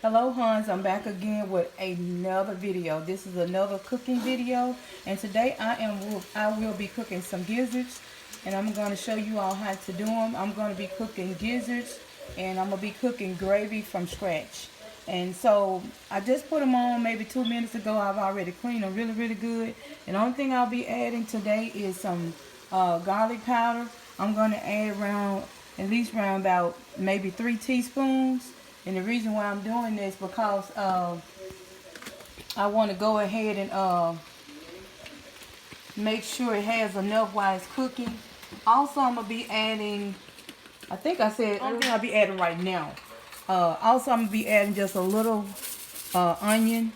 Hello Hans, I'm back again with another video. This is another cooking video, and today I will be cooking some gizzards, and I'm going to show you all how to do them. I'm going to be cooking gizzards, and I'm going to be cooking gravy from scratch. And so I just put them on maybe 2 minutes ago. I've already cleaned them really good. And the only thing I'll be adding today is some garlic powder. I'm going to add at least around about maybe 3 teaspoons. And the reason why I'm doing this because I want to go ahead and make sure it has enough while it's cooking. Also, I'm going to be adding, I think I said, the only thing I'll be adding right now. Also, I'm going to be adding just a little onion.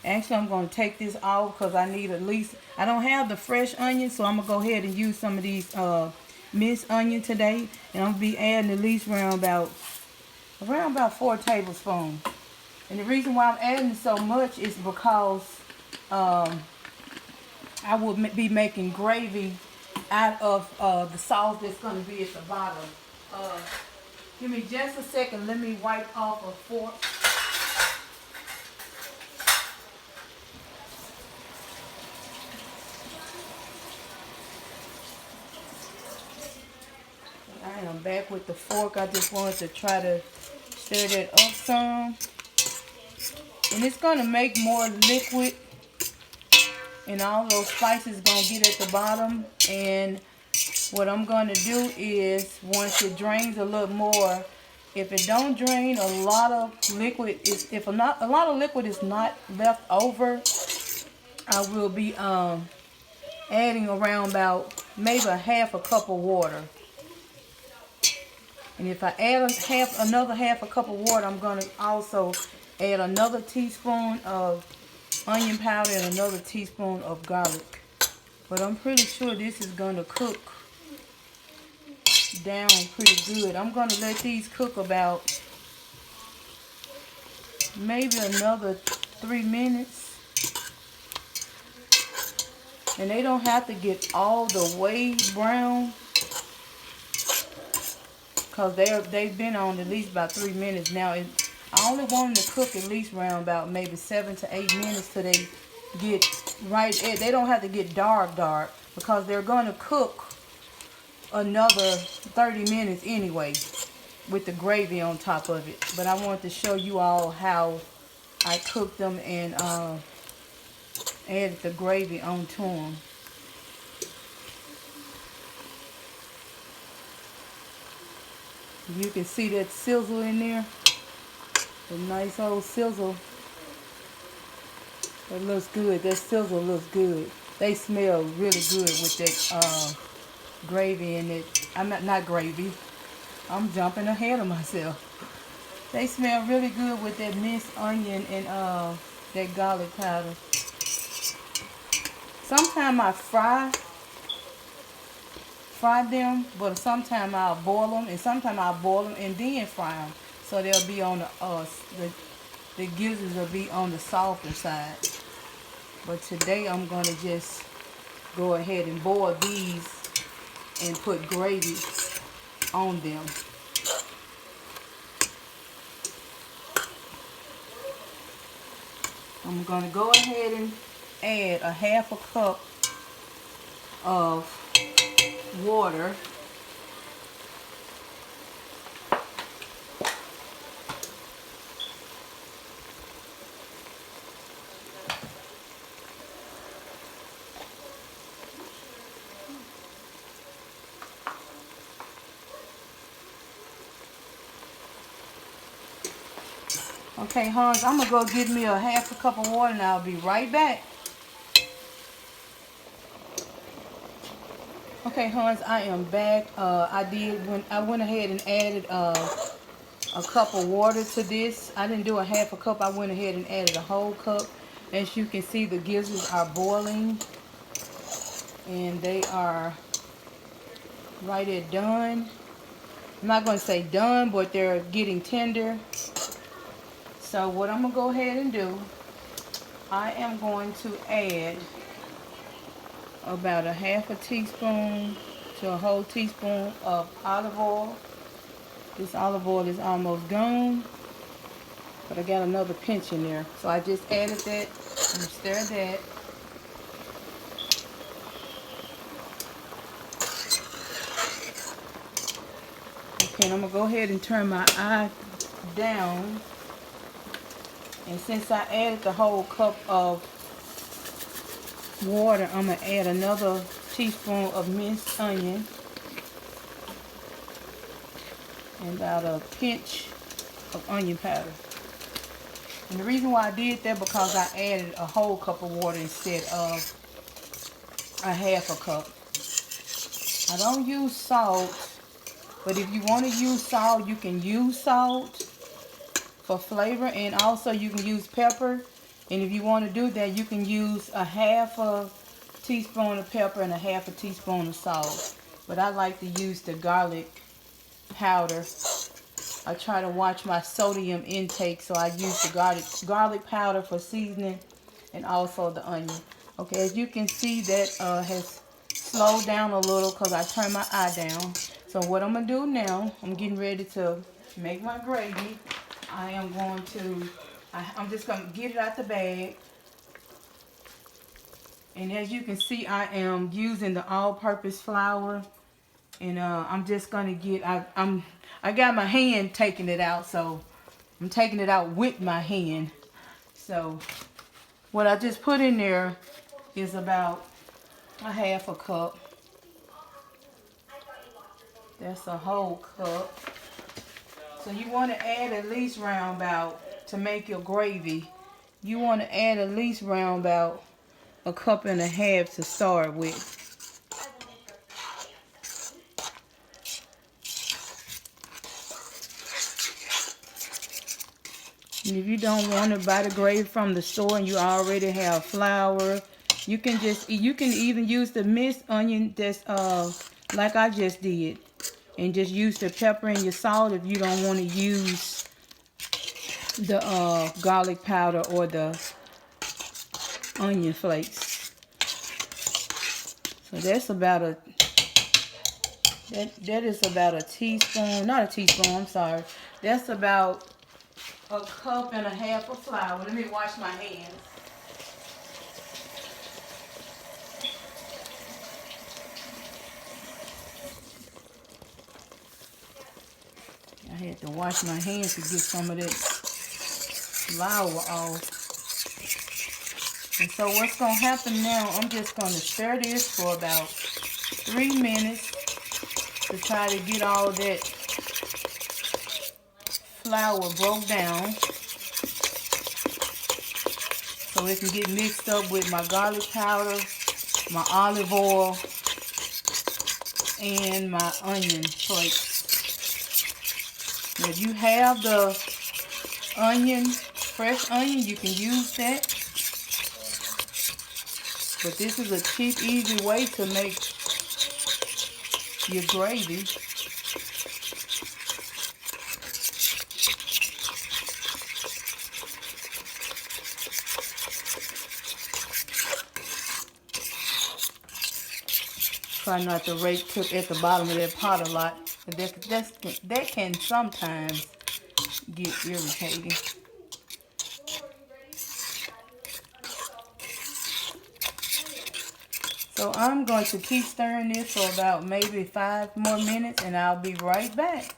Actually, I'm going to take this off because I need at least, I don't have the fresh onion, so I'm going to go ahead and use some of these minced onion today. And I'm going to be adding at least around about 4 tablespoons. And the reason why I'm adding so much is because I will be making gravy out of the sauce that's going to be at the bottom. Give me just a second. Let me wipe off a fork. I am back with the fork. I just wanted to try to stir that up some. And it's going to make more liquid. And all those spices going to get at the bottom. And what I'm going to do is, once it drains a little more, if it don't drain, a lot of liquid is, if a lot of liquid is not left over, I will be adding around about maybe a half a cup of water. And if I add another half a cup of water, I'm going to also add another teaspoon of onion powder and another teaspoon of garlic. But I'm pretty sure this is going to cook down pretty good. I'm going to let these cook about maybe another 3 minutes. And they don't have to get all the way brown, because they've been on at least about 3 minutes now. I only want them to cook at least around about maybe 7 to 8 minutes till they get right. They don't have to get dark, because they're going to cook another 30 minutes anyway with the gravy on top of it. But I wanted to show you all how I cooked them and added the gravy onto them. You can see that sizzle in there. The nice old sizzle. That looks good. That sizzle looks good. They smell really good with that gravy in it. Not gravy. I'm jumping ahead of myself. They smell really good with that minced onion and that garlic powder. Sometimes I fry them, but sometimes I'll boil them, and sometimes I'll boil them and then fry them, so they'll be on the gizzards will be on the softer side. But today I'm going to just go ahead and boil these and put gravy on them. I'm going to go ahead and add a half a cup of water. Okay, Hans, I'm gonna go get me a half a cup of water and I'll be right back. Okay, Hans, I am back. I went ahead and added a cup of water to this. I didn't do a half a cup. I went ahead and added a whole cup. As you can see, the gizzards are boiling, and they are right at done. I'm not going to say done, but they're getting tender. So what I'm going to go ahead and do, I am going to add about a half a teaspoon to a whole teaspoon of olive oil. This olive oil is almost gone. But I got another pinch in there. So I just added that and stir that. Okay, and I'm gonna go ahead and turn my eye down. And since I added the whole cup of water, I'm gonna add another teaspoon of minced onion and about a pinch of onion powder. And the reason why I did that because I added a whole cup of water instead of a half a cup. I don't use salt, but if you want to use salt, you can use salt for flavor, and also you can use pepper. And if you want to do that, you can use a half a teaspoon of pepper and a half a teaspoon of salt. But I like to use the garlic powder. I try to watch my sodium intake, so I use the garlic powder for seasoning and also the onion. Okay, as you can see, that has slowed down a little because I turned my eye down. So what I'm going to do now, I'm getting ready to make my gravy. I'm just going to get it out the bag. And as you can see, I am using the all-purpose flour. And I'm just going to get, I got my hand taking it out, so I'm taking it out with my hand. So what I just put in there is about a half a cup. That's a whole cup. So you want to add at least round about, to make your gravy, you want to add at least round about a cup and a half to start with. And if you don't want to buy the gravy from the store and you already have flour, you can even use the minced onion that's like I just did, and just use the pepper and your salt if you don't want to use the garlic powder or the onion flakes. So that's about that is about a teaspoon, not a teaspoon, I'm sorry. That's about a cup and a half of flour. Let me wash my hands. I had to wash my hands to get some of that flour off. And so what's going to happen now, I'm just going to stir this for about 3 minutes to try to get all that flour broke down, so it can get mixed up with my garlic powder, my olive oil, and my onion flakes. Now, if you have the onion, fresh onion, you can use that. But this is a cheap, easy way to make your gravy. Try not to cook at the bottom of that pot a lot. That can sometimes get irritating. So I'm going to keep stirring this for about maybe 5 more minutes, and I'll be right back.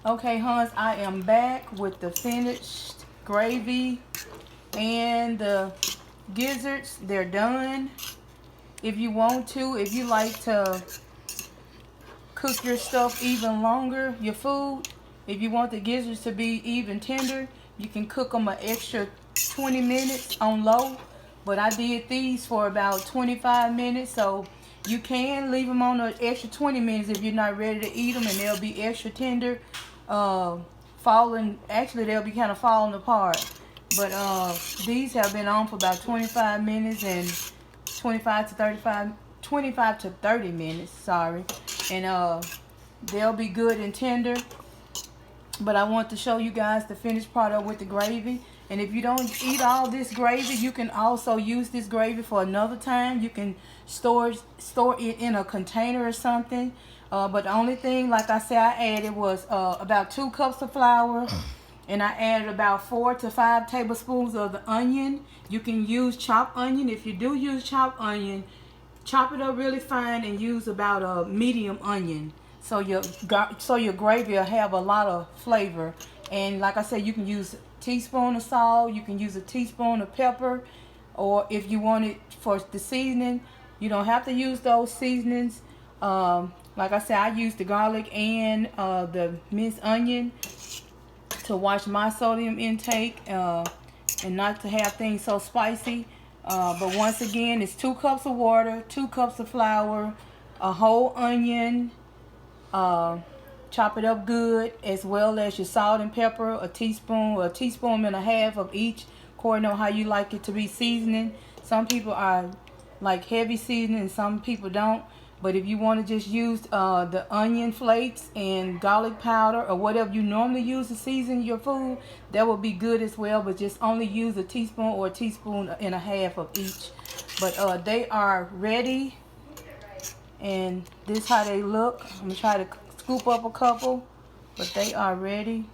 Okay, Hans, I am back with the finished gravy and the gizzards. They're done. If you want to, if you like to cook your stuff even longer, your food, if you want the gizzards to be even tender, you can cook them an extra 20 minutes on low. But I did these for about 25 minutes, so you can leave them on an extra 20 minutes if you're not ready to eat them, and they'll be extra tender. Actually they'll be kind of falling apart. But these have been on for about 25 minutes and 25 to 30 minutes, sorry. And they'll be good and tender. But I want to show you guys the finished product with the gravy. And if you don't eat all this gravy, you can also use this gravy for another time. You can store it in a container or something. But the only thing, like I said, I added was about 2 cups of flour. And I added about 4 to 5 tablespoons of the onion. You can use chopped onion. If you do use chopped onion, chop it up really fine and use about a medium onion. So your gravy will have a lot of flavor. And like I said, you can use a teaspoon of salt. You can use a teaspoon of pepper. Or if you want it for the seasoning, you don't have to use those seasonings. Like I said, I use the garlic and the minced onion to watch my sodium intake and not to have things so spicy. But once again, it's 2 cups of water, 2 cups of flour, a whole onion, chop it up good, as well as your salt and pepper, a teaspoon or a teaspoon and a half of each, according to how you like it to be seasoning. Some people are like heavy seasoning and some people don't. But if you want to just use the onion flakes and garlic powder or whatever you normally use to season your food, that will be good as well. But just only use a teaspoon or a teaspoon and a half of each. But they are ready. And this is how they look. I'm going to try to scoop up a couple. But they are ready.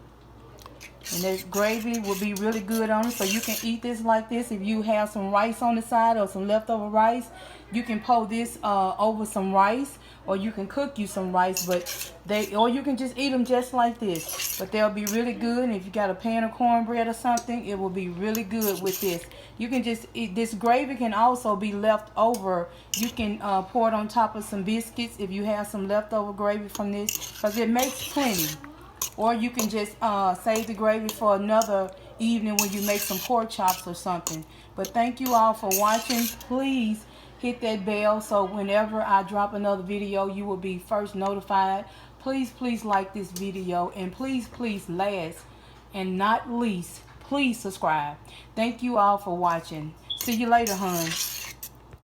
And this gravy will be really good on it. So you can eat this like this. If you have some rice on the side or some leftover rice, you can pour this over some rice, or you can cook you some rice. Or you can just eat them just like this. But they'll be really good. And if you got a pan of cornbread or something, it will be really good with this. You can just eat this. Gravy can also be left over. You can pour it on top of some biscuits if you have some leftover gravy from this, because it makes plenty. Or you can just save the gravy for another evening when you make some pork chops or something. But thank you all for watching. Please hit that bell so whenever I drop another video, you will be first notified. Please like this video. And please last and not least, please subscribe. Thank you all for watching. See you later, hon.